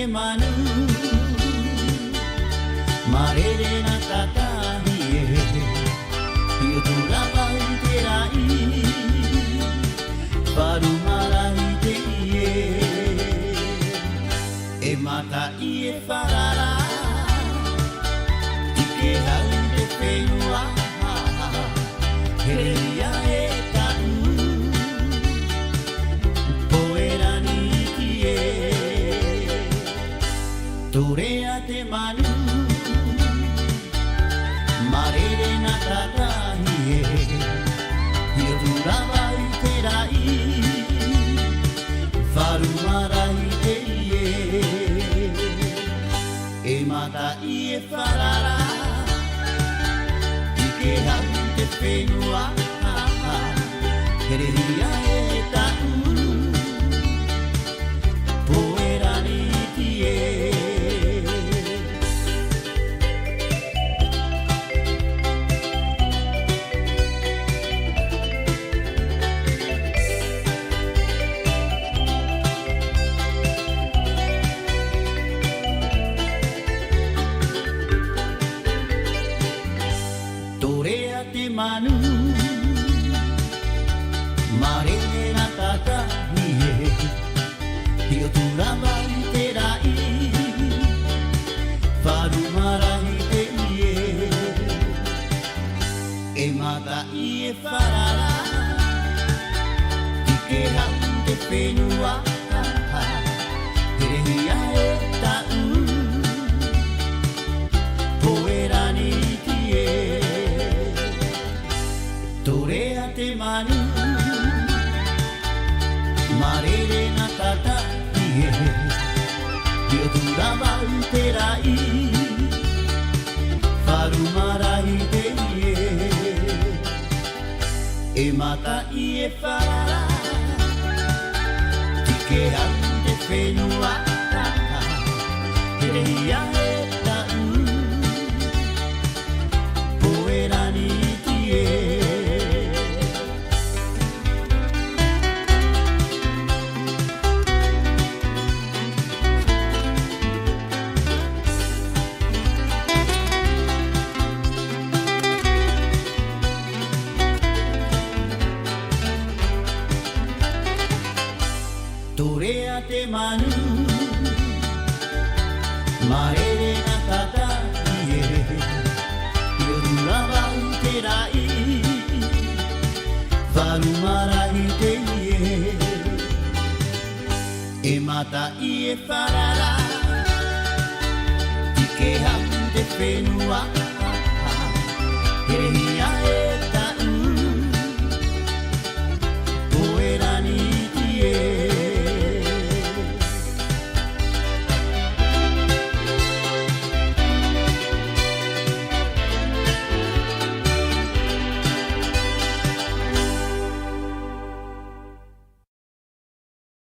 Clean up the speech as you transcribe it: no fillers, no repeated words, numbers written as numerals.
te manu marere na tatahi Io tu rabai te rai Paru marai te E mata e farara Ike hau te whenua Hereia e tau Poerani ki e Torea te manu Marere na tatahi Io tu rabai te rai Faru marai te E mata i e farara Ike hau te whenua Hereia e tau Poerani ki e Torea te manu Marere na tatahi Io tu rabai te rai Faru marai te E mata i e farara Ike hau te whenua Hereia e tau Poerani ki e Torea te manu Marere na tatahi Io tu rabai te rai Faru marai te E mata i e farara Ike hau te whenua Hereia e tau Poerani ki e Torea te manu Marere na tatahi Io tu rabai te rai Faru marai te E mata i e farara Ike hau te whenua Hereia e